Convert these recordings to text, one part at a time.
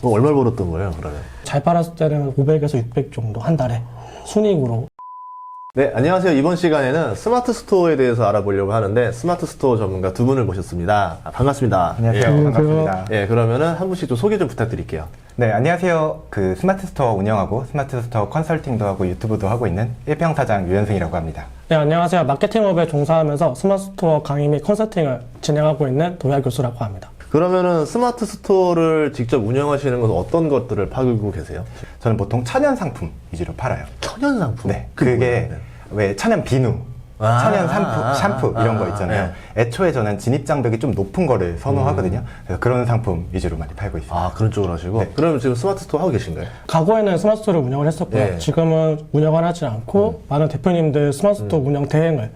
그럼 얼마 벌었던 거예요, 그러면? 잘 팔았을 때는 500에서 600 정도 한 달에 순이익으로. 네, 안녕하세요. 이번 시간에는 스마트 스토어에 대해서 알아보려고 하는데 스마트 스토어 전문가 두 분을 모셨습니다. 반갑습니다. 안녕하세요. 예. 반갑습니다. 예, 그러면은 한 분씩 좀 소개 좀 부탁드릴게요. 네, 안녕하세요. 그 스마트 스토어 운영하고 스마트 스토어 컨설팅도 하고 유튜브도 하고 있는 일평사장 유현승이라고 합니다. 네, 안녕하세요. 마케팅업에 종사하면서 스마트 스토어 강의 및 컨설팅을 진행하고 있는 도야 교수라고 합니다. 그러면은 스마트 스토어를 직접 운영하시는 것은 어떤 것들을 팔고 계세요? 저는 보통 천연 상품 위주로 팔아요. 천연 상품? 네, 그게 왜 천연 비누, 천연 샴푸 이런 거 있잖아요. 애초에 저는 진입 장벽이 좀 높은 거를 선호하거든요. 그래서 그런 상품 위주로 많이 팔고 있습니다. 아, 그런 쪽으로 하시고? 네. 그러면 지금 스마트 스토어 하고 계신가요? 과거에는 스마트 스토어를 운영을 했었고요. 예. 지금은 운영을 하지 않고 많은 대표님들 스마트 스토어 운영 대행을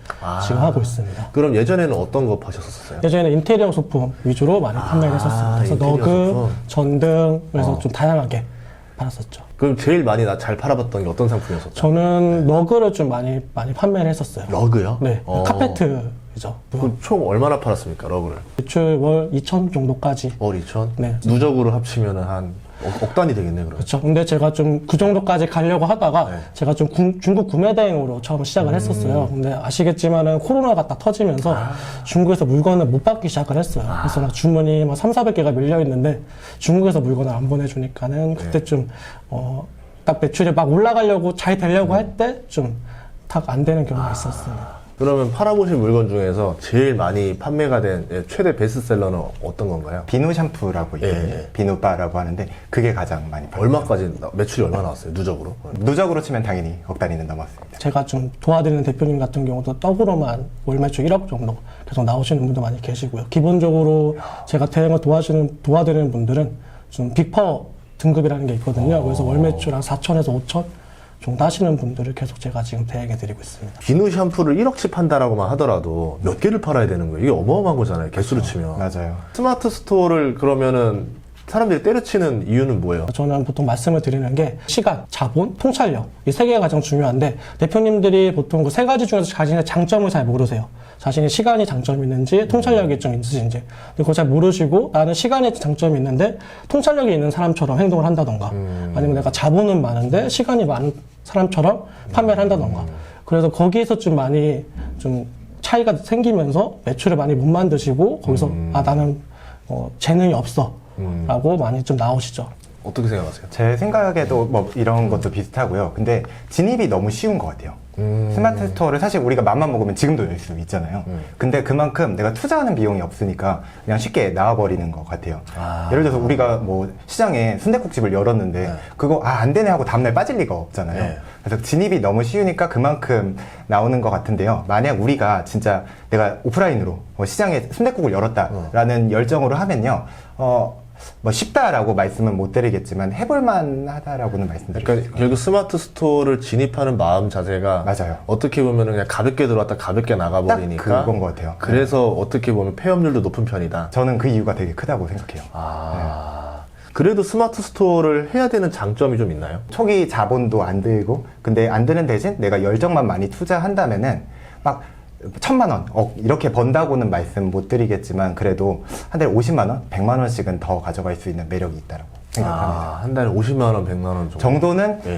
지금 하고 있습니다. 그럼 예전에는 어떤 거 파셨었어요? 예전에는 인테리어 소품 위주로 많이 판매를 했었습니다. 그래서 인테리어 너그, 소품. 전등, 그래서 좀 다양하게 팔았었죠. 그럼 제일 많이 제잘 팔아봤던 게 어떤 상품이었었죠? 저는 러그를 좀 많이 판매를 했었어요. 러그요? 네, 카페트죠. 그럼 총 얼마나 팔았습니까, 러그를? 매출 월 2천 정도까지. 월 2천? 네. 누적으로 합치면은 한 억 단위 되겠네, 그러면. 그렇죠. 근데 제가 좀 그 정도까지 가려고 하다가 네. 제가 좀 중국 구매 대행으로 처음 시작을 했었어요. 근데 아시겠지만은 코로나가 딱 터지면서 중국에서 물건을 못 받기 시작을 했어요. 그래서 막 주문이 막 300~400개가 밀려 있는데 중국에서 물건을 안 보내주니까는 그때 좀 딱 매출이 막 올라가려고 잘 되려고 할 때 좀 딱 안 되는 경우가 있었습니다. 그러면 팔아보신 물건 중에서 제일 많이 판매가 된 최대 베스트셀러는 어떤 건가요? 비누 샴푸라고 있거든요. 예. 비누바라고 하는데 그게 가장 많이 팔아요. 얼마까지, 매출이 얼마 나왔어요, 누적으로? 누적으로 치면 당연히 억 단위는 넘었습니다. 제가 좀 도와드리는 대표님 같은 경우도 떡으로만 월 매출 1억 정도 계속 나오시는 분도 많이 계시고요. 기본적으로 제가 대행을 도와드리는 분들은 좀 빅파워 등급이라는 게 있거든요. 그래서 월 매출 한 4천에서 5천 정도 하시는 분들을 계속 제가 지금 대행해 드리고 있습니다. 비누 샴푸를 1억치 판다라고만 하더라도 몇 개를 팔아야 되는 거예요? 이게 어마어마한 거잖아요, 개수로 치면. 맞아요. 스마트 스토어를 그러면은 사람들이 때려치는 이유는 뭐예요? 저는 보통 말씀을 드리는 게 시간, 자본, 통찰력 이 세 개가 가장 중요한데 대표님들이 보통 그 세 가지 중에서 자신의 장점을 잘 모르세요. 자신의 시간이 장점이 있는지 통찰력이 좀 있으신지 근데 그걸 잘 모르시고 나는 시간에 장점이 있는데 통찰력이 있는 사람처럼 행동을 한다던가 아니면 내가 자본은 많은데 시간이 많은 사람처럼 판매를 한다던가 그래서 거기에서 좀 많이 좀 차이가 생기면서 매출을 많이 못 만드시고 거기서 아 나는 재능이 없어 라고 많이 좀 나오시죠. 어떻게 생각하세요? 제 생각에도 뭐 이런 것도 비슷하고요. 근데 진입이 너무 쉬운 것 같아요. 스마트 스토어를 사실 우리가 맘만 먹으면 지금도 열 수 있잖아요. 근데 그만큼 내가 투자하는 비용이 없으니까 그냥 쉽게 나와버리는 것 같아요. 예를 들어서 우리가 뭐 시장에 순댓국집을 열었는데 그거 안 되네 하고 다음날 빠질 리가 없잖아요. 네. 그래서 진입이 너무 쉬우니까 그만큼 나오는 것 같은데요. 만약 우리가 진짜 내가 오프라인으로 시장에 순댓국을 열었다라는 열정으로 하면요. 뭐 쉽다라고 말씀은 못 드리겠지만 해볼만 하다라고는 말씀드릴 수 그러니까 있을 것 결국 스마트 스토어를 진입하는 마음 자체가 맞아요. 어떻게 보면 그냥 가볍게 들어왔다 가볍게 나가버리니까 딱 그건 것 같아요. 그래서 어떻게 보면 폐업률도 높은 편이다. 저는 그 이유가 되게 크다고 생각해요. 그래도 스마트 스토어를 해야 되는 장점이 좀 있나요? 초기 자본도 안 들고 근데 안 드는 대신 내가 열정만 많이 투자한다면은 막 1,000만 원, 이렇게 번다고는 말씀 못 드리겠지만 그래도 한 달에 50만 원, 100만 원씩은 더 가져갈 수 있는 매력이 있다고 생각합니다. 한 달에 50만 원, 100만 원 정도. 정도는 네.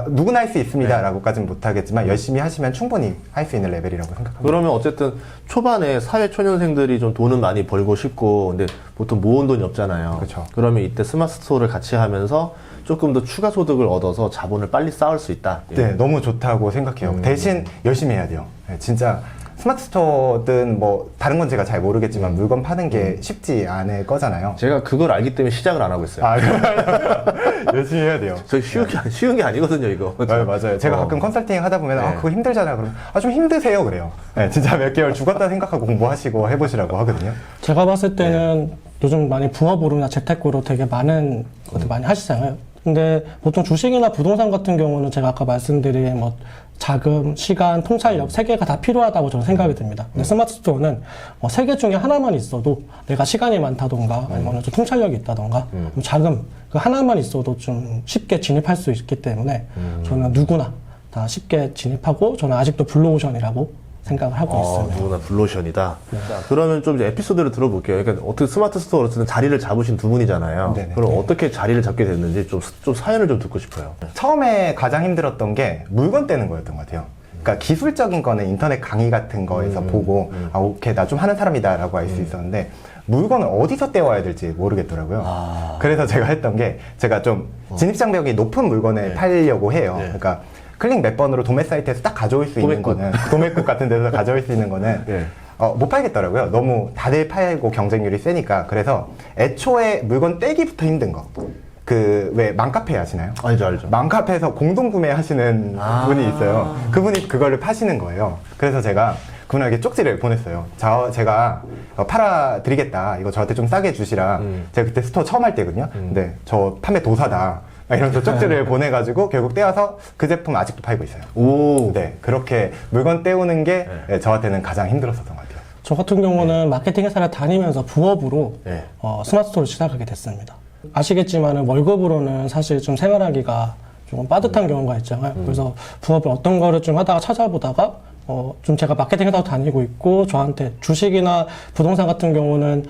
누구나 할 수 있습니다 라고까지는 못하겠지만 열심히 하시면 충분히 할 수 있는 레벨이라고 생각합니다. 그러면 어쨌든 초반에 사회 초년생들이 좀 돈은 많이 벌고 싶고 근데 보통 모은 돈이 없잖아요. 그렇죠. 그러면 이때 스마트 스토어를 같이 하면서 조금 더 추가 소득을 얻어서 자본을 빨리 쌓을 수 있다. 네, 너무 좋다고 생각해요. 대신 열심히 해야 돼요. 네, 진짜 스마트 스토어든 뭐 다른 건 제가 잘 모르겠지만 물건 파는 게 쉽지 않을 거잖아요. 제가 그걸 알기 때문에 시작을 안 하고 있어요. 열심히 해야 돼요. 저 쉬운 게 아니거든요, 이거. 네, 맞아요. 제가 가끔 컨설팅 하다 보면 그거 힘들잖아요. 그러면 좀 힘드세요 그래요. 네, 진짜 몇 개월 죽었다 생각하고 공부하시고 해보시라고 하거든요. 제가 봤을 때는 요즘 많이 부업으로나 재테크로 되게 많은 것들 많이 하시잖아요. 근데 보통 주식이나 부동산 같은 경우는 제가 아까 말씀드린 뭐 자금, 시간, 통찰력 세 개가 다 필요하다고 저는 생각이 듭니다. 근데 스마트 스토어는 세 개 중에 하나만 있어도 내가 시간이 많다던가 아니면 좀 통찰력이 있다던가 자금 그 하나만 있어도 좀 쉽게 진입할 수 있기 때문에 저는 누구나 다 쉽게 진입하고 저는 아직도 블루오션이라고 생각을 하고 있습니다. 누구나 블루오션이다. 자, 그러면 좀 이제 에피소드를 들어볼게요. 그러니까 어떻게 스마트 스토어로서는 자리를 잡으신 두 분이잖아요. 네네. 그럼 어떻게 자리를 잡게 됐는지 좀 사연을 좀 듣고 싶어요. 처음에 가장 힘들었던 게 물건 떼는 거였던 것 같아요. 그러니까 기술적인 거는 인터넷 강의 같은 거에서 보고 아 오케이 나 좀 하는 사람이다라고 알 수 있었는데 물건을 어디서 떼와야 될지 모르겠더라고요. 그래서 제가 했던 게 제가 좀 진입장벽이 높은 물건을 팔려고 해요. 네. 그러니까 클릭 몇 번으로 도매 사이트에서 딱 가져올 수 있는 도매국. 거는 도매국 같은 데서 가져올 수 있는 거는 네. 못 팔겠더라고요. 너무 다들 팔고 경쟁률이 세니까. 그래서 애초에 물건 떼기부터 힘든 거. 그 왜 맘카페 아시나요? 알죠. 맘카페에서 공동 구매하시는 분이 있어요. 그분이 그거를 파시는 거예요. 그래서 제가 그분에게 쪽지를 보냈어요. 제가 팔아드리겠다. 이거 저한테 좀 싸게 주시라. 제가 그때 스토어 처음 할 때거든요. 근데 저 판매 도사다. 이러면서 쪽지를 보내가지고 결국 떼와서 그 제품 아직도 팔고 있어요. 오. 네, 그렇게 물건 떼우는 게 저한테는 가장 힘들었었던 것 같아요. 저 같은 경우는 마케팅 회사를 다니면서 부업으로 네. 스마트 스토어를 시작하게 됐습니다. 아시겠지만 월급으로는 사실 좀 생활하기가 조금 빠듯한 경우가 있잖아요. 그래서 부업을 어떤 거를 좀 하다가 찾아보다가 좀 제가 마케팅 회사도 다니고 있고 저한테 주식이나 부동산 같은 경우는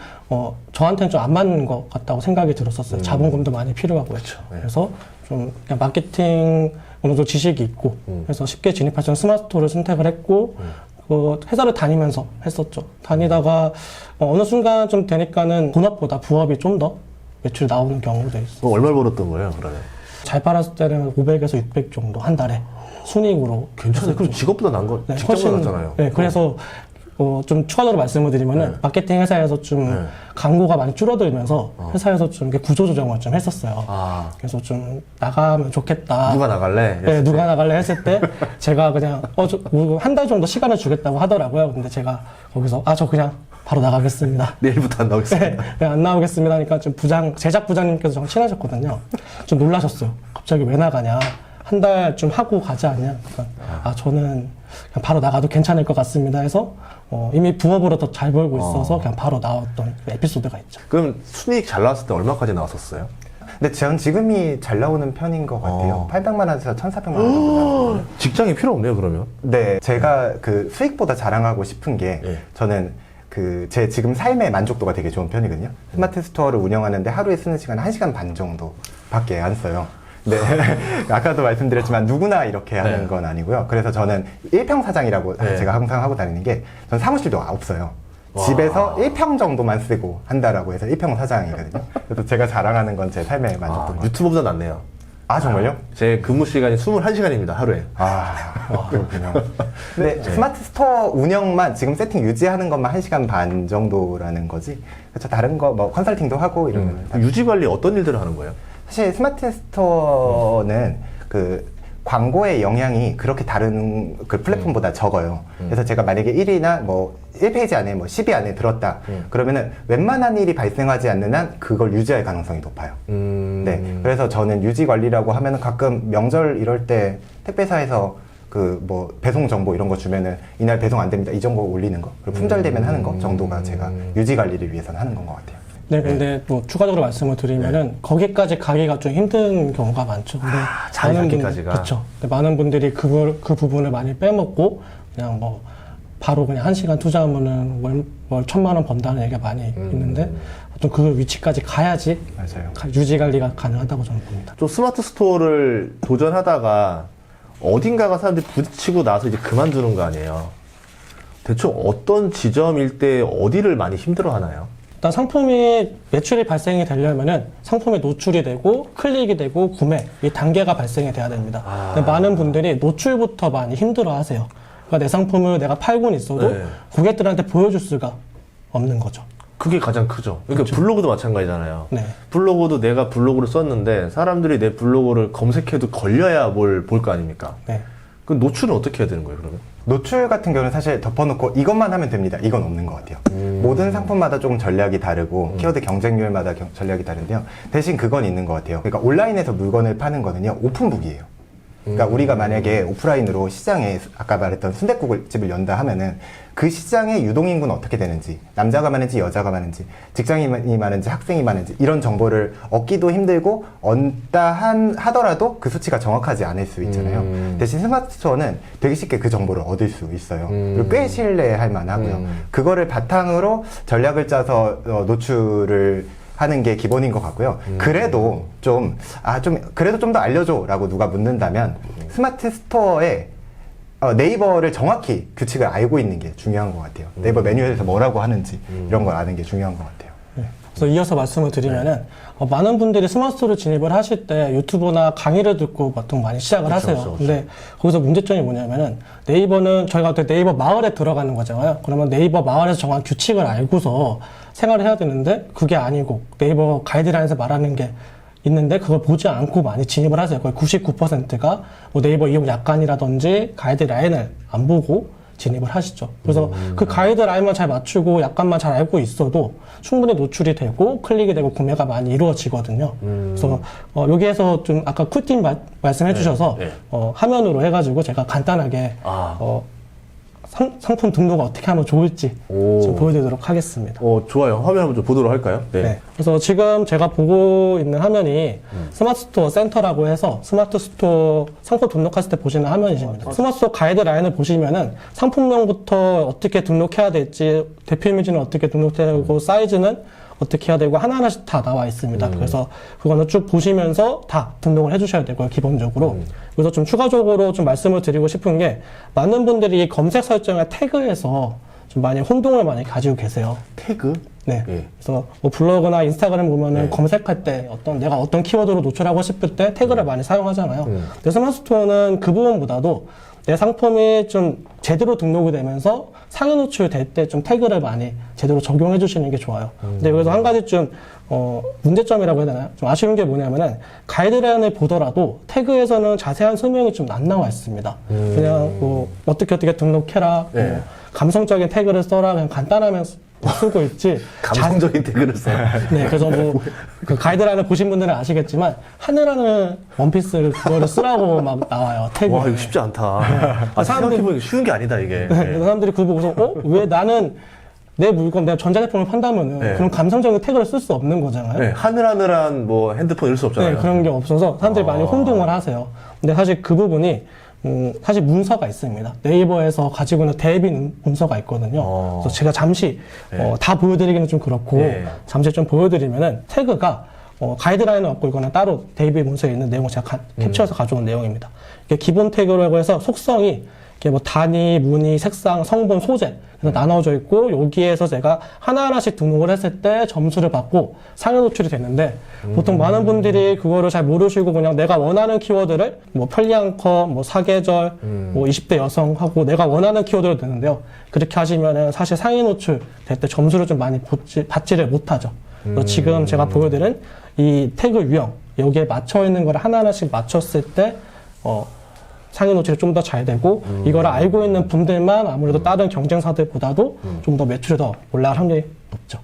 저한테는 좀 안 맞는 것 같다고 생각이 들었었어요. 자본금도 많이 필요하고 그렇죠. 그래서 좀 그냥 마케팅 어느 정도 지식이 있고 그래서 쉽게 진입할 수 있는 스마트 스토어를 선택을 했고 그 회사를 다니면서 했었죠. 다니다가 어느 순간 좀 되니까는 본업보다 부업이 좀 더 매출이 나오는 경우도 있어요. 그럼 얼마를 벌었던 거예요, 그러면? 잘 팔았을 때는 500에서 600 정도 한 달에 순이익으로. 괜찮아요. 그럼 직업보다 나은 거, 네, 직장보다 낫잖아요. 네, 그래서 좀 추가적으로 말씀을 드리면은 마케팅 회사에서 좀 광고가 많이 줄어들면서 회사에서 좀 이렇게 구조 조정을 좀 했었어요. 그래서 좀 나가면 좋겠다. 누가 나갈래? 네, 누가 나갈래 했을 때 제가 그냥 한 달 정도 시간을 주겠다고 하더라고요. 근데 제가 거기서 저 그냥 바로 나가겠습니다. 내일부터 안 나오겠습니다. 네, 안 나오겠습니다 하니까 좀 제작 부장님께서 저랑 친하셨거든요. 좀 놀라셨어요. 갑자기 왜 나가냐. 한 달 좀 하고 가지 않냐. 그러니까 저는 그냥 바로 나가도 괜찮을 것 같습니다 해서 이미 부업으로 더 잘 벌고 있어서 그냥 바로 나왔던 그 에피소드가 있죠. 그럼 순이익 잘 나왔을 때 얼마까지 나왔었어요? 근데 전 지금이 잘 나오는 편인 것 같아요. 800만 원에서 1,400만 원 정도 나오거든요. 직장이 필요 없네요, 그러면. 네, 제가 그 수익보다 자랑하고 싶은 게 저는 제 지금 삶의 만족도가 되게 좋은 편이거든요. 스마트 스토어를 운영하는데 하루에 쓰는 시간 1시간 반 정도밖에 안 써요. 네. 아까도 말씀드렸지만 누구나 이렇게 하는 건 아니고요. 그래서 저는 1평 사장이라고 제가 항상 하고 다니는 게 전 사무실도 없어요. 집에서 1평 정도만 쓰고 한다라고 해서 1평 사장이거든요. 그래서 제가 자랑하는 건 제 삶의 만족도인 것 같아요. 유튜브보다 낫네요. 아, 정말요? 제 근무 시간이 21시간입니다, 하루에. 그렇군요. 근데 스마트 스토어 운영만 지금 세팅 유지하는 것만 1시간 반 정도라는 거지. 그렇죠. 다른 거 뭐 컨설팅도 하고 이러면 유지 관리 어떤 일들을 하는 거예요? 사실 스마트 스토어는 그 광고의 영향이 그렇게 다른 그 플랫폼보다 적어요. 그래서 제가 만약에 1위나 뭐 1페이지 안에 뭐 10위 안에 들었다. 그러면은 웬만한 일이 발생하지 않는 한 그걸 유지할 가능성이 높아요. 네. 그래서 저는 유지 관리라고 하면은 가끔 명절 이럴 때 택배사에서 그 뭐 배송 정보 이런 거 주면은 이날 배송 안 됩니다. 이 정보 올리는 거. 그리고 품절되면 하는 거 정도가 제가 유지 관리를 위해서는 하는 건 것 같아요. 네, 근데 또 추가적으로 말씀을 드리면은 거기까지 가기가 좀 힘든 경우가 많죠. 근데 자리 잡기까지가. 그렇죠. 많은 분들이 그 부분을 많이 빼먹고 그냥 뭐 바로 그냥 1시간 투자하면은 월 1,000만 원 번다는 얘기가 많이 있는데 또 그 위치까지 가야지 맞아요. 유지 관리가 가능하다고 저는 봅니다. 좀 스마트 스토어를 도전하다가 어딘가가 사람들이 부딪히고 나서 이제 그만두는 거 아니에요. 대충 어떤 지점일 때 어디를 많이 힘들어 하나요? 일단 상품이 매출이 발생이 되려면은 상품이 노출이 되고 클릭이 되고 구매 이 단계가 발생이 돼야 됩니다. 근데 많은 분들이 노출부터 많이 힘들어 하세요. 그러니까 내 상품을 내가 팔고는 있어도 고객들한테 보여줄 수가 없는 거죠. 그게 가장 크죠. 그러니까 블로그도 마찬가지잖아요. 네. 블로그도 내가 블로그를 썼는데 사람들이 내 블로그를 검색해도 걸려야 뭘 볼 거 아닙니까? 네. 그 노출은 어떻게 해야 되는 거예요, 그러면? 노출 같은 경우는 사실 덮어놓고 이것만 하면 됩니다. 이건 없는 것 같아요. 모든 상품마다 조금 전략이 다르고 키워드 경쟁률마다 전략이 다른데요. 대신 그건 있는 것 같아요. 그러니까 온라인에서 물건을 파는 거는요. 오픈북이에요. 그러니까 우리가 만약에 오프라인으로 시장에 아까 말했던 순댓국집을 연다 하면은 그 시장의 유동인구는 어떻게 되는지, 남자가 많은지 여자가 많은지, 직장인이 많은지 학생이 많은지 이런 정보를 얻기도 힘들고 얻다 하더라도 그 수치가 정확하지 않을 수 있잖아요. 대신 스마트 스토어는 되게 쉽게 그 정보를 얻을 수 있어요. 그리고 꽤 신뢰할 만하고요. 그거를 바탕으로 전략을 짜서 노출을 하는 게 기본인 것 같고요. 그래도 그래도 좀 더 알려줘 라고 누가 묻는다면 스마트 스토어에 네이버를 정확히 규칙을 알고 있는 게 중요한 것 같아요. 네이버 매뉴얼에서 뭐라고 하는지 이런 걸 아는 게 중요한 것 같아요. 그래서 이어서 말씀을 드리면은 많은 분들이 스마트스토어를 진입을 하실 때 유튜브나 강의를 듣고 보통 많이 시작을 하세요. 그렇죠. 근데 거기서 문제점이 뭐냐면은 네이버는 저희가 어떻게 네이버 마을에 들어가는 거잖아요. 그러면 네이버 마을에서 정한 규칙을 알고서 생활을 해야 되는데 그게 아니고 네이버 가이드라인에서 말하는 게 있는데 그걸 보지 않고 많이 진입을 하세요. 거의 99%가 뭐 네이버 이용 약관이라든지 가이드라인을 안 보고 진입을 하시죠. 그래서 그 가이드라인만 잘 맞추고 약관만 잘 알고 있어도 충분히 노출이 되고 클릭이 되고 구매가 많이 이루어지거든요. 그래서 여기에서 좀 아까 쿨팁 말씀해 주셔서 화면으로 해가지고 제가 간단하게 상품 등록을 어떻게 하면 좋을지 좀 보여드리도록 하겠습니다. 좋아요. 화면 한번 좀 보도록 할까요? 네. 그래서 지금 제가 보고 있는 화면이 스마트 스토어 센터라고 해서 스마트 스토어 상품 등록하실 때 보시는 화면이십니다. 스마트 스토어 가이드라인을 보시면은 상품명부터 어떻게 등록해야 될지, 대표 이미지는 어떻게 등록해야 되고, 사이즈는 어떻게 해야 되고 하나하나씩 다 나와 있습니다. 그래서 그거는 쭉 보시면서 다 등록을 해주셔야 되고요, 기본적으로. 그래서 좀 추가적으로 좀 말씀을 드리고 싶은 게 많은 분들이 검색 설정에 태그에서 좀 많이 혼동을 많이 가지고 계세요. 태그? 네. 예. 그래서 뭐 블로그나 인스타그램 보면은 검색할 때 내가 어떤 키워드로 노출하고 싶을 때 태그를 많이 사용하잖아요. 근데 스마트 스토어는 그 부분보다도 내 상품이 좀 제대로 등록이 되면서 상위 노출 될 때 좀 태그를 많이 제대로 적용해 주시는 게 좋아요. 근데 여기서 한 가지 좀, 문제점이라고 해야 되나요? 좀 아쉬운 게 뭐냐면은 가이드라인을 보더라도 태그에서는 자세한 설명이 좀 안 나와 있습니다. 그냥 뭐 어떻게 등록해라, 네. 뭐 감성적인 태그를 써라, 그냥 간단하면 쓰고 있지. 감성적인 태그를 써요. 네, 그래서 뭐, 그 가이드라인을 보신 분들은 아시겠지만, 하늘하늘 원피스를 그거를 쓰라고 막 나와요, 태그. 와, 이거 쉽지 않다. 생각해보니까 쉬운 게 아니다, 이게. 그래서 사람들이 그거 보고서, 왜 나는 내 물건, 내가 전자제품을 판다면은, 그런 감성적인 태그를 쓸 수 없는 거잖아요. 네, 하늘하늘한 뭐 핸드폰 이럴 수 없잖아요. 네, 그런 게 없어서 사람들이 많이 혼동을 하세요. 근데 사실 그 부분이, 사실 문서가 있습니다. 네이버에서 가지고 있는 대비 문서가 있거든요. 그래서 제가 잠시, 다 보여드리기는 좀 그렇고, 잠시 좀 보여드리면은 태그가, 가이드라인은 없고 이거는 따로 대비 문서에 있는 내용을 제가 캡처해서 가져온 내용입니다. 이게 기본 태그라고 해서 속성이 이게 뭐 단위, 무늬, 색상, 성분, 소재 그래서 나눠져 있고 여기에서 제가 하나하나씩 등록을 했을 때 점수를 받고 상위 노출이 되는데 보통 많은 분들이 그거를 잘 모르시고 그냥 내가 원하는 키워드를 뭐 편리한 컵, 뭐 사계절, 뭐 20대 여성 하고 내가 원하는 키워드를 넣는데요. 그렇게 하시면은 사실 상위 노출 될 때 점수를 좀 많이 받지를 못하죠. 그래서 지금 제가 보여드린 이 태그 유형 여기에 맞춰 있는 걸 하나하나씩 맞췄을 때 상위 노출이 좀 더 잘 되고 이걸 알고 있는 분들만 아무래도 다른 경쟁사들보다도 좀 더 매출이 더 올라갈 확률이 높죠.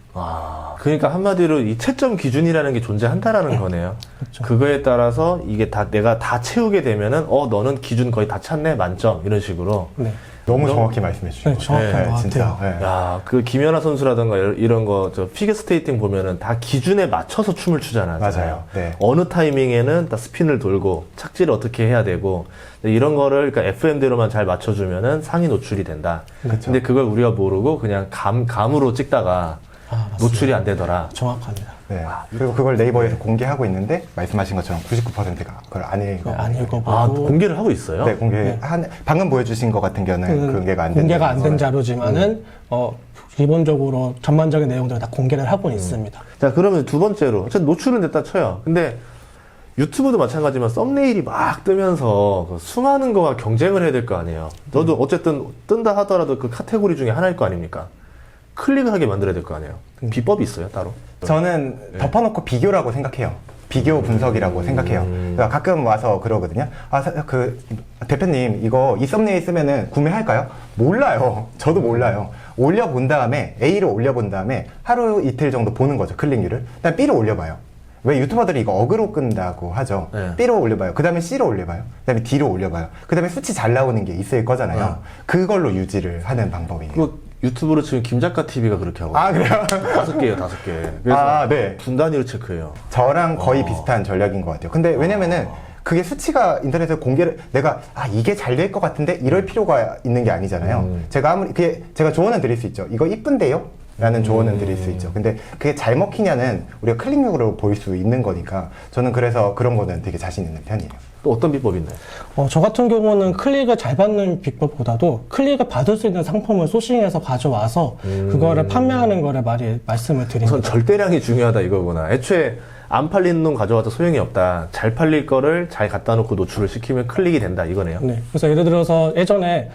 그러니까 한마디로 이 채점 기준이라는 게 존재한다라는 거네요. 그렇죠. 그거에 따라서 이게 내가 다 채우게 되면은 너는 기준 거의 다 찼네 만점 이런 식으로. 네. 너무 정확히 말씀해 주신 네, 것 정확한 같아요. 것 진짜. 같아요. 네. 야, 그 김연아 선수라든가 이런 거 피겨 스케이팅 보면은 다 기준에 맞춰서 춤을 추잖아요. 맞아요. 네. 어느 타이밍에는 다 스핀을 돌고 착지를 어떻게 해야 되고 이런 거를 그러니까 FM대로만 잘 맞춰주면은 상위 노출이 된다. 그렇죠. 근데 그걸 우리가 모르고 그냥 감으로 찍다가 맞습니다. 노출이 안 되더라. 정확합니다. 네. 그리고 그걸 네이버에서 공개하고 있는데 말씀하신 것처럼 99%가 그걸 안 읽어. 네, 안 읽어보고 공개를 하고 있어요? 네, 방금 보여주신 것 같은 경우는 공개가 안 된. 공개가 안 된 자료지만은 기본적으로 전반적인 내용들을 다 공개를 하고 있습니다. 자, 그러면 두 번째로 어쨌든 노출은 됐다 쳐요. 근데 유튜브도 마찬가지지만 썸네일이 막 뜨면서 그 수많은 거와 경쟁을 해야 될 거 아니에요. 너도 어쨌든 뜬다 하더라도 그 카테고리 중에 하나일 거 아닙니까? 클릭을 하게 만들어야 될 거 아니에요. 비법이 있어요, 따로? 저는 덮어놓고 비교라고 생각해요. 비교 분석이라고 생각해요. 그러니까 가끔 와서 그러거든요. 대표님, 이 썸네일 쓰면은 구매할까요? 몰라요. 저도 몰라요. 올려본 다음에, A를 올려본 다음에 하루 이틀 정도 보는 거죠. 클릭률을. 그다음 B를 올려봐요. 왜 유튜버들이 이거 어그로 끈다고 하죠. 네. B로 올려봐요. 그 다음에 C로 올려봐요. 그 다음에 D로 올려봐요. 그 다음에 수치 잘 나오는 게 있을 거잖아요. 그걸로 유지를 하는 방법이에요. 그 유튜브로 지금 김작가 TV가 그렇게 하고 아, 그래요? 5개예요, 5개. 그래서 아, 네. 분 단위로 체크해요. 저랑 거의 비슷한 전략인 것 같아요. 근데 왜냐면은 그게 수치가 인터넷에 공개를 내가 이게 잘 될 것 같은데 이럴 필요가 있는 게 아니잖아요. 제가 아무리 그게 제가 조언은 드릴 수 있죠. 이거 이쁜데요? 라는 조언은 드릴 수 있죠. 근데 그게 잘 먹히냐는 우리가 클릭력으로 볼 수 있는 거니까 저는 그래서 그런 거는 되게 자신 있는 편이에요. 또 어떤 비법이 있나요? 저 같은 경우는 클릭을 잘 받는 비법보다도 클릭을 받을 수 있는 상품을 소싱해서 가져와서 그거를 판매하는 거를 많이 말씀을 드립니다. 우선 절대량이 중요하다 이거구나. 애초에 안 팔리는 놈 가져와도 소용이 없다. 잘 팔릴 거를 잘 갖다 놓고 노출을 시키면 클릭이 된다 이거네요. 네. 그래서 예를 들어서 예전에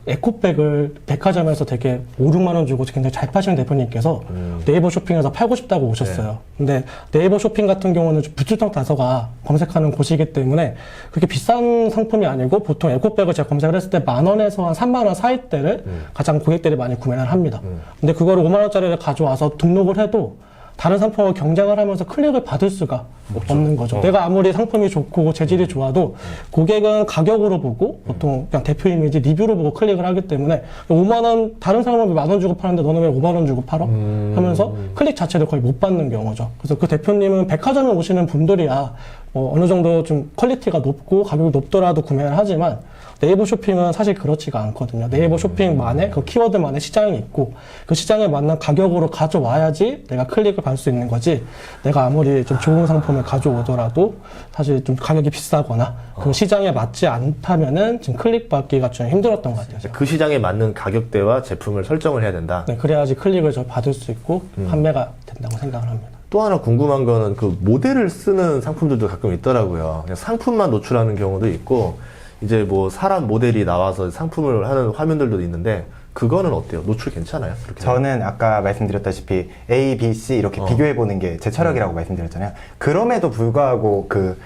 에코백을 백화점에서 되게 5, 6만 원 주고 굉장히 잘 파시는 대표님께서 네이버 쇼핑에서 팔고 싶다고 오셨어요. 근데 네이버 쇼핑 같은 경우는 부추성 다소가 검색하는 곳이기 때문에 그렇게 비싼 상품이 아니고 보통 에코백을 제가 검색을 했을 때 10,000원에서 한 3만 원 사이대를 가장 고객들이 많이 구매를 합니다. 근데 그거를 5만 원짜리를 가져와서 등록을 해도 다른 상품과 경쟁을 하면서 클릭을 받을 수가 없는 거죠. 내가 아무리 상품이 좋고 재질이 좋아도 고객은 가격으로 보고 보통 그냥 대표 이미지 리뷰로 보고 클릭을 하기 때문에 5만 원 다른 사람은 10,000원 주고 파는데 너는 왜 5만 원 주고 팔어? 하면서 클릭 자체를 거의 못 받는 경우죠. 그래서 그 대표님은 백화점에 오시는 분들이야 어느 정도 좀 퀄리티가 높고 가격이 높더라도 구매를 하지만 네이버 쇼핑은 사실 그렇지가 않거든요. 네이버 쇼핑만의 그 키워드만의 시장이 있고 그 시장에 맞는 가격으로 가져와야지 내가 클릭을 받을 수 있는 거지 내가 아무리 좀 좋은 상품을 가져오더라도 사실 좀 가격이 비싸거나 그 시장에 맞지 않다면은 지금 클릭 받기가 좀 힘들었던 것 같아요. 그 시장에 맞는 가격대와 제품을 설정을 해야 된다. 네, 그래야지 클릭을 저 받을 수 있고 판매가 된다고 생각을 합니다. 또 하나 궁금한 거는 그 모델을 쓰는 상품들도 가끔 있더라고요. 그냥 상품만 노출하는 경우도 있고 이제 뭐 사람 모델이 나와서 상품을 하는 화면들도 있는데 그거는 어때요? 노출 괜찮아요? 그렇게 저는 아까 말씀드렸다시피 A, B, C 이렇게 비교해보는 게 제 철학이라고 말씀드렸잖아요. 그럼에도 불구하고 그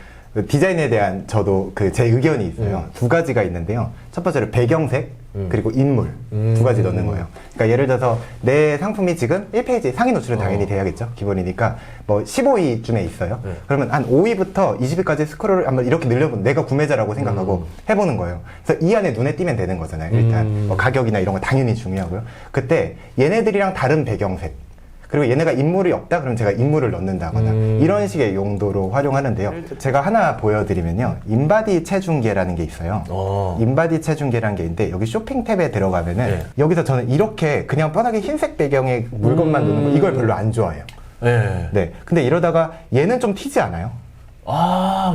디자인에 대한 저도 그 제 의견이 있어요. 두 가지가 있는데요. 첫 번째로 배경색 그리고 인물 두 가지 넣는 거예요. 그러니까 예를 들어서 내 상품이 지금 1페이지 상위 노출은 당연히 돼야겠죠. 기본이니까 뭐 15위쯤에 있어요. 그러면 한 5위부터 20위까지 스크롤을 한번 이렇게 늘려보면 내가 구매자라고 생각하고 해보는 거예요. 그래서 이 안에 눈에 띄면 되는 거잖아요. 일단 뭐 가격이나 이런 거 당연히 중요하고요. 그때 얘네들이랑 다른 배경색 그리고 얘네가 인물이 없다? 그럼 제가 인물을 넣는다거나 이런 식의 용도로 활용하는데요. 제가 하나 보여드리면요. 인바디 체중계라는 게 있어요. 인바디 체중계라는 게 있는데 여기 쇼핑 탭에 들어가면은 네. 여기서 저는 이렇게 그냥 뻔하게 흰색 배경에 물건만 놓는 거 이걸 별로 안 좋아해요. 네. 네. 근데 이러다가 얘는 좀 튀지 않아요?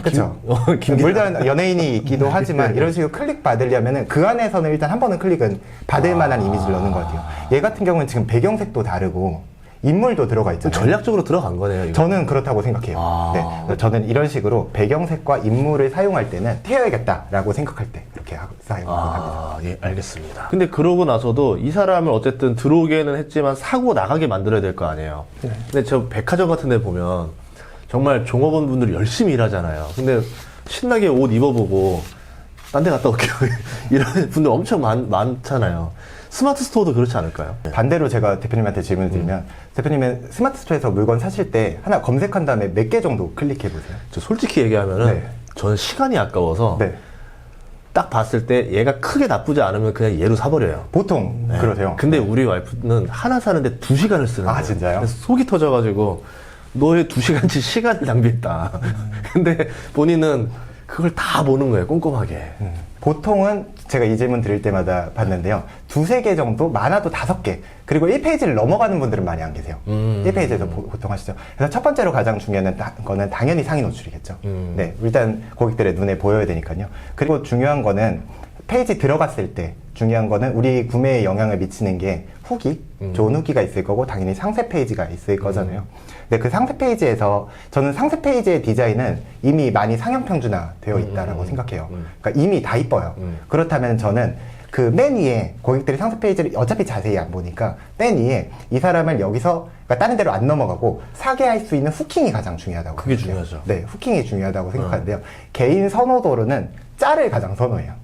그쵸? 김 물론 연예인이 있기도 하지만 이런 식으로 클릭 받으려면은 그 안에서는 일단 한 번은 클릭은 받을 만한 이미지를 넣는 것 같아요. 얘 같은 경우는 지금 배경색도 다르고 인물도 들어가 있잖아요. 전략적으로 들어간 거네요. 이거. 저는 그렇다고 생각해요. 네. 그래서 저는 이런 식으로 배경색과 인물을 사용할 때는 튀어야겠다라고 생각할 때 이렇게 사용합니다. 예, 알겠습니다. 근데 그러고 나서도 이 사람을 어쨌든 들어오게는 했지만 사고 나가게 만들어야 될 거 아니에요. 네. 근데 저 백화점 같은 데 보면 정말 종업원분들이 열심히 일하잖아요. 근데 신나게 옷 입어보고 딴 데 갔다 올게요. 이런 분들 엄청 많잖아요. 스마트 스토어도 그렇지 않을까요? 반대로 제가 대표님한테 질문을 드리면 대표님은 스마트 스토어에서 물건 사실 때 하나 검색한 다음에 몇 개 정도 클릭해 보세요? 저 솔직히 얘기하면은 네. 저는 시간이 아까워서 네. 딱 봤을 때 얘가 크게 나쁘지 않으면 그냥 얘로 사버려요. 보통 네. 그러세요. 근데 우리 와이프는 하나 사는데 2시간을 쓰는 거예요. 진짜요? 그래서 속이 터져가지고 너의 2시간치 시간을 낭비했다. 근데 본인은 그걸 다 보는 거예요. 꼼꼼하게. 보통은 제가 이 질문 드릴 때마다 봤는데요. 2-3개 정도, 많아도 5개. 그리고 1페이지를 넘어가는 분들은 많이 안 계세요. 1페이지에서 보통 하시죠. 그래서 첫 번째로 가장 중요한 거는 당연히 상위 노출이겠죠. 네, 일단 고객들의 눈에 보여야 되니까요. 그리고 중요한 거는 페이지 들어갔을 때 중요한 거는 우리 구매에 영향을 미치는 게 후기, 좋은 후기가 있을 거고 당연히 상세 페이지가 있을 거잖아요. 근데 그 상세 페이지에서 저는 상세 페이지의 디자인은 이미 많이 상향 평준화 되어 있다라고 생각해요. 그러니까 이미 다 이뻐요. 그렇다면 저는 그 맨 위에 고객들이 상세 페이지를 어차피 자세히 안 보니까 맨 위에 이 사람을 여기서 그러니까 다른 데로 안 넘어가고 사게 할 수 있는 후킹이 가장 중요하다고 그게 생각해요. 중요하죠. 네, 후킹이 중요하다고 생각하는데요. 개인 선호도로는 짤을 가장 선호해요.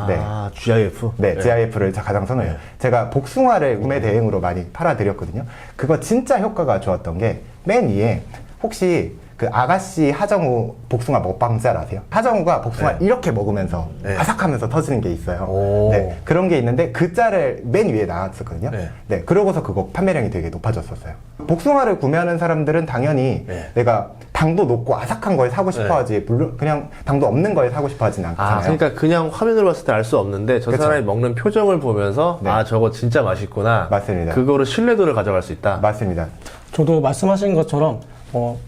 네. GIF? 네, GIF를 가장 선호해요. 네. 제가 복숭아를 구매 대행으로 많이 팔아드렸거든요. 그거 진짜 효과가 좋았던 게 맨 위에 혹시 그 아가씨 하정우 복숭아 먹방 짤 아세요? 하정우가 복숭아 네. 이렇게 먹으면서 네. 바삭하면서 터지는 게 있어요. 오. 네, 그런 게 있는데 그 짤을 맨 위에 나왔었거든요. 네. 네, 그러고서 그거 판매량이 되게 높아졌었어요. 복숭아를 구매하는 사람들은 당연히 네. 내가 당도 높고 아삭한 걸 사고 싶어 하지, 물론 그냥 당도 없는 걸 사고 싶어 하진 않잖아요. 그러니까 그냥 화면으로 봤을 때 알 수 없는데 저 그쵸. 사람이 먹는 표정을 보면서 네. 아 저거 진짜 맛있구나. 맞습니다. 그거로 신뢰도를 가져갈 수 있다. 맞습니다. 저도 말씀하신 것처럼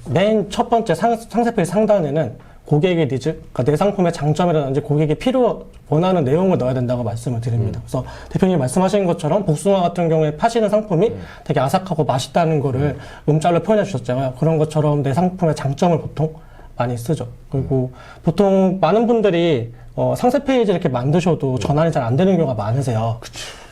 맨 첫 번째 상세 페이지 상단에는 고객의 니즈, 그러니까 내 상품의 장점이라든지 고객이 원하는 내용을 넣어야 된다고 말씀을 드립니다. 그래서 대표님 말씀하신 것처럼 복숭아 같은 경우에 파시는 상품이 되게 아삭하고 맛있다는 거를 음짤로 표현해 주셨잖아요. 그런 것처럼 내 상품의 장점을 보통 많이 쓰죠. 그리고 보통 많은 분들이 상세 페이지 이렇게 만드셔도 전환이 잘 안 되는 경우가 많으세요.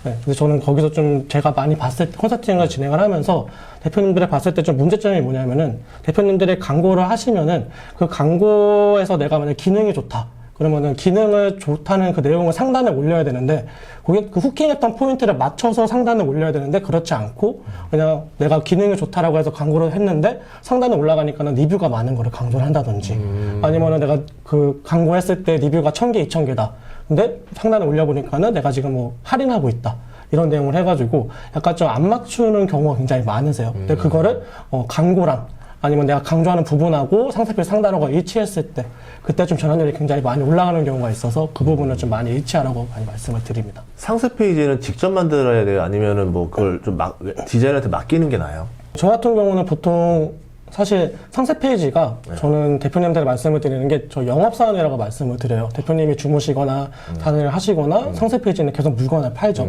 네, 그래서 저는 거기서 좀 제가 많이 봤을 때 컨설팅을 진행을 하면서 대표님들이 봤을 때 좀 문제점이 뭐냐면은 대표님들이 광고를 하시면은 그 광고에서 내가 만약 기능이 좋다. 그러면은 기능을 좋다는 그 내용을 상단에 올려야 되는데 거기 그 후킹했던 포인트를 맞춰서 상단에 올려야 되는데 그렇지 않고 그냥 내가 기능이 좋다라고 해서 광고를 했는데 상단에 올라가니까는 리뷰가 많은 거를 강조를 한다든지 아니면은 내가 그 광고했을 때 리뷰가 1000개, 2000개다. 근데 상단에 올려보니까는 내가 지금 뭐 할인하고 있다. 이런 내용을 해가지고 약간 좀 안 맞추는 경우가 굉장히 많으세요. 근데 그거를 광고랑 아니면 내가 강조하는 부분하고 상세페이지 상단하고 일치했을 때 그때 좀 전환율이 굉장히 많이 올라가는 경우가 있어서 그 부분을 좀 많이 일치하라고 많이 말씀을 드립니다. 상세 페이지는 직접 만들어야 돼요? 아니면은 뭐 그걸 좀 디자이너한테 맡기는 게 나아요? 저 같은 경우는 보통 사실 상세 페이지가 저는 대표님들 말씀을 드리는 게 저 영업사원이라고 말씀을 드려요. 대표님이 주무시거나 단일을 하시거나 상세 페이지는 계속 물건을 팔죠.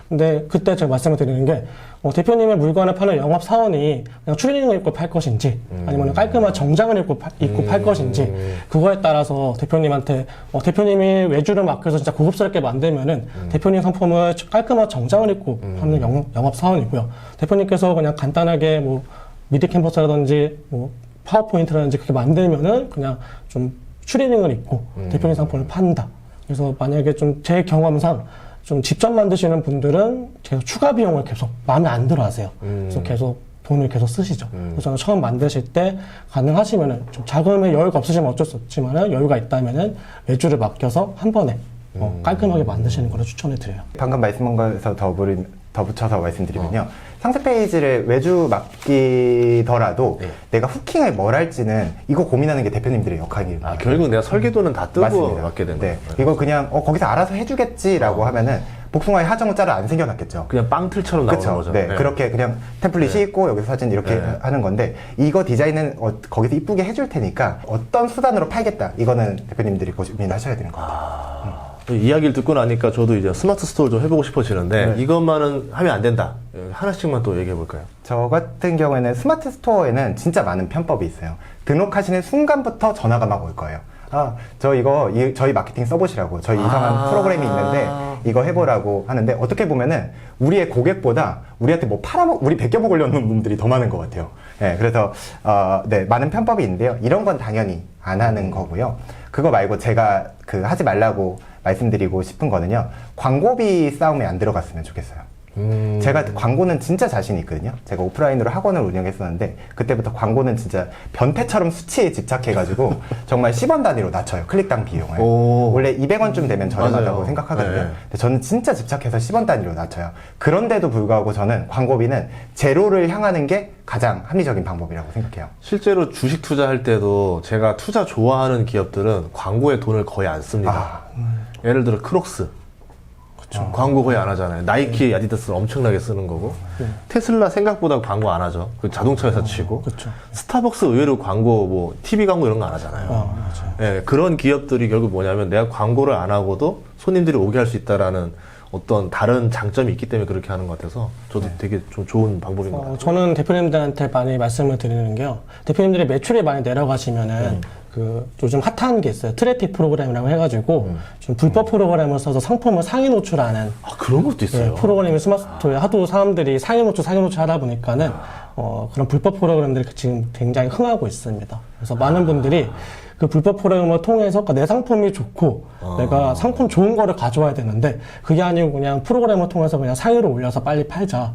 근데 그때 제가 말씀을 드리는 게 대표님의 물건을 파는 영업사원이 그냥 추리닝을 입고 팔 것인지 아니면 깔끔한 정장을 입고 팔 것인지 그거에 따라서 대표님한테 대표님이 외주를 맡겨서 진짜 고급스럽게 만들면은 대표님 상품을 깔끔한 정장을 입고 파는 영업사원이고요. 대표님께서 그냥 간단하게 뭐 미디 캔버스라든지 뭐 파워포인트라든지 그렇게 만들면은 그냥 좀 추리닝을 입고 대표님 상품을 판다. 그래서 만약에 좀 제 경험상 좀 직접 만드시는 분들은 계속 추가 비용을 계속 마음에 안 들어 하세요. 그래서 계속 돈을 계속 쓰시죠. 그래서 저는 처음 만드실 때 가능하시면은 좀 자금에 여유가 없으시면 어쩔 수 없지만은 여유가 있다면은 외주를 맡겨서 한 번에 깔끔하게 만드시는 걸 추천해 드려요. 방금 말씀한 거에서 덧붙여서 말씀드리면요. 상세 페이지를 외주 맡기더라도 내가 후킹을 뭘 할지는 이거 고민하는 게 대표님들의 역할이에요. 결국 내가 설계도는 다 뜨고 맞습니다. 맡게 되는 네. 거예요. 이거 그냥 거기서 알아서 해주겠지라고 하면은 복숭아의 하정우 짤을 안 생겨놨겠죠. 그냥 빵틀처럼 나오는 그쵸. 거죠. 네. 그렇게 그냥 템플릿이 있고 여기서 사진 이렇게 하는 건데 이거 디자인은 거기서 이쁘게 해줄 테니까 어떤 수단으로 팔겠다. 이거는 대표님들이 고민하셔야 되는 것 같아요. 이야기를 듣고 나니까 저도 이제 스마트 스토어를 좀 해보고 싶어지는데 이것만은 하면 안 된다. 하나씩만 또 얘기해 볼까요? 저 같은 경우에는 스마트 스토어에는 진짜 많은 편법이 있어요. 등록하시는 순간부터 전화가 막 올 거예요. 저 이거 저희 마케팅 써보시라고. 저희 이상한 프로그램이 있는데 이거 해보라고 하는데 어떻게 보면은 우리의 고객보다 우리한테 뭐 우리 베껴먹으려는 분들이 더 많은 것 같아요. 네, 그래서 네, 많은 편법이 있는데요. 이런 건 당연히 안 하는 거고요. 그거 말고 제가 하지 말라고 말씀드리고 싶은 거는요. 광고비 싸움에 안 들어갔으면 좋겠어요. 제가 광고는 진짜 자신이 있거든요. 제가 오프라인으로 학원을 운영했었는데 그때부터 광고는 진짜 변태처럼 수치에 집착해가지고 정말 10원 단위로 낮춰요. 클릭당 비용을. 원래 200원쯤 되면 저렴하다고 맞아요. 생각하거든요. 네. 근데 저는 진짜 집착해서 10원 단위로 낮춰요. 그런데도 불구하고 저는 광고비는 제로를 향하는 게 가장 합리적인 방법이라고 생각해요. 실제로 주식 투자할 때도 제가 투자 좋아하는 기업들은 광고에 돈을 거의 안 씁니다. 예를 들어 크록스. 광고 거의 안 하잖아요. 나이키, 아디다스는 엄청나게 쓰는 거고. 테슬라 생각보다 광고 안 하죠. 그 자동차 회사 치고. 그렇죠. 스타벅스 의외로 광고, 뭐, TV 광고 이런 거 안 하잖아요. 맞아요. 예, 그런 기업들이 결국 뭐냐면 내가 광고를 안 하고도 손님들이 오게 할 수 있다라는 어떤 다른 장점이 있기 때문에 그렇게 하는 것 같아서 저도 되게 좀 좋은 방법인 것 같아요. 저는 대표님들한테 많이 말씀을 드리는 게요. 대표님들이 매출이 많이 내려가시면은 요즘 핫한 게 있어요. 트래픽 프로그램이라고 해가지고 좀 불법 프로그램을 써서 상품을 상위 노출하는 그런 것도 있어요. 프로그램이 스마트스토어에 하도 사람들이 상위 노출 하다 보니까는 그런 불법 프로그램들이 지금 굉장히 흥하고 있습니다. 그래서 많은 분들이 그 불법 프로그램을 통해서 내 상품이 좋고 내가 상품 좋은 거를 가져와야 되는데 그게 아니고 그냥 프로그램을 통해서 그냥 상위로 올려서 빨리 팔자.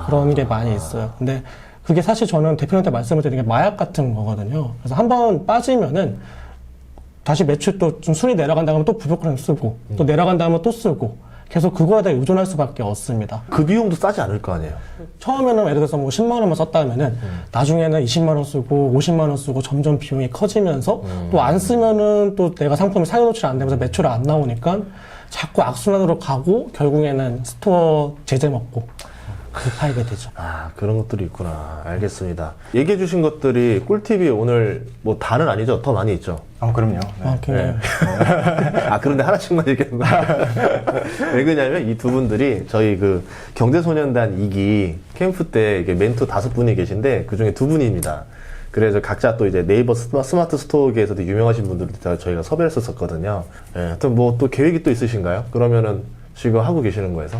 그런 게 많이 있어요. 근데 그게 사실 저는 대표님한테 말씀을 드리는 게 마약 같은 거거든요. 그래서 한번 빠지면은 다시 매출 또 좀 순위 내려간다 하면 또 부족하면 쓰고 또 내려간다 하면 또 쓰고 계속 그거에 대해 의존할 수밖에 없습니다. 그 비용도 싸지 않을 거 아니에요. 처음에는 예를 들어서 뭐 10만 원만 썼다면은 나중에는 20만 원 쓰고 50만 원 쓰고 점점 비용이 커지면서 또 안 쓰면은 또 내가 상품이 사유 노출이 안 되면서 매출이 안 나오니까 자꾸 악순환으로 가고 결국에는 스토어 제재 먹고 급하게 되죠. 아, 그런 것들이 있구나. 알겠습니다. 얘기해 주신 것들이 꿀팁이 오늘 뭐 다는 아니죠? 더 많이 있죠? 그럼요. 네. 아, 굉장히. 아, 그런데 하나씩만 얘기하는 거예요. 왜 그러냐면 이 두 분들이 저희 그 경제소년단 2기 캠프 때 이게 멘토 5분이 계신데 그 중에 2분입니다. 그래서 각자 또 이제 네이버 스마트 스토어계에서도 유명하신 분들을 다 저희가 섭외를 했었거든요. 예, 또 뭐 또 계획이 또 있으신가요? 그러면은 지금 하고 계시는 거에서?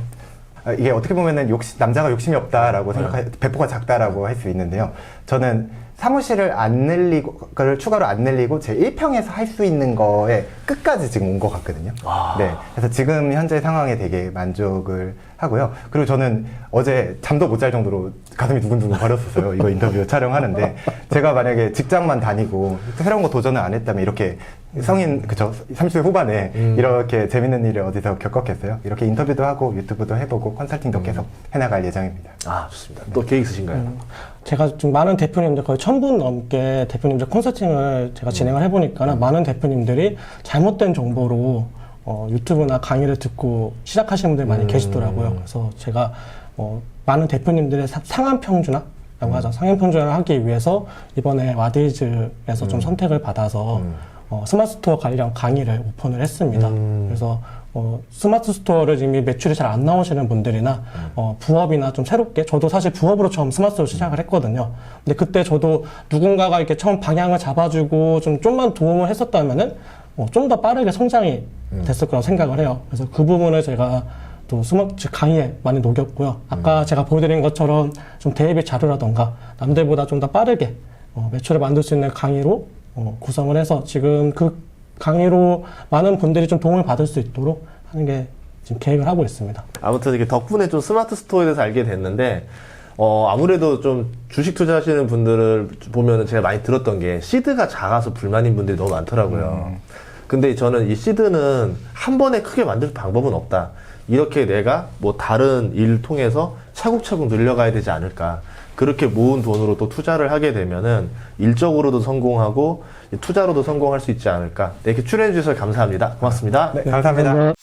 이게 어떻게 보면은 남자가 욕심이 없다라고 배포가 작다라고 할 수 있는데요. 저는 사무실을 안 늘리고, 그걸 추가로 안 늘리고 제 1평에서 할 수 있는 거에 끝까지 지금 온 것 같거든요. 네. 그래서 지금 현재 상황에 되게 만족을 하고요. 그리고 저는 어제 잠도 못 잘 정도로 가슴이 두근두근 거렸었어요. 이거 인터뷰 촬영하는데. 제가 만약에 직장만 다니고 새로운 거 도전을 안 했다면 이렇게 성인, 그쵸. 30대 후반에 이렇게 재밌는 일을 어디서 겪었겠어요. 이렇게 인터뷰도 하고 유튜브도 해보고 컨설팅도 계속 해나갈 예정입니다. 아, 좋습니다. 또 계획 있으신가요? 제가 좀 많은 대표님들 거의 1000분 넘게 대표님들 컨설팅을 제가 진행을 해보니까 많은 대표님들이 잘못된 정보로 유튜브나 강의를 듣고 시작하시는 분들이 많이 계시더라고요. 그래서 제가 많은 대표님들의 상한 평준화 라고 하죠. 상한 평준화를 하기 위해서 이번에 와디즈에서 좀 선택을 받아서 스마트 스토어 관련 강의를 오픈을 했습니다. 그래서 스마트 스토어를 이미 매출이 잘 안 나오시는 분들이나 부업이나 좀 새롭게 저도 사실 부업으로 처음 스마트 스토어 시작을 했거든요. 근데 그때 저도 누군가가 이렇게 처음 방향을 잡아주고 좀만 도움을 했었다면은 좀 더 빠르게 성장이 됐을 거라고 생각을 해요. 그래서 그 부분을 제가 또 스마트 강의에 많이 녹였고요. 아까 제가 보여드린 것처럼 좀 대비 자료라던가 남들보다 좀 더 빠르게 매출을 만들 수 있는 강의로 구성을 해서 지금 그 강의로 많은 분들이 좀 도움을 받을 수 있도록 하는 게 지금 계획을 하고 있습니다. 아무튼 이렇게 덕분에 좀 스마트 스토어에 대해서 알게 됐는데, 아무래도 좀 주식 투자하시는 분들을 보면은 제가 많이 들었던 게 시드가 작아서 불만인 분들이 너무 많더라고요. 근데 저는 이 시드는 한 번에 크게 만들 방법은 없다. 이렇게 내가 뭐 다른 일을 통해서 차곡차곡 늘려가야 되지 않을까. 그렇게 모은 돈으로 또 투자를 하게 되면은 일적으로도 성공하고 투자로도 성공할 수 있지 않을까. 네, 이렇게 출연해 주셔서 감사합니다. 고맙습니다. 네, 감사합니다.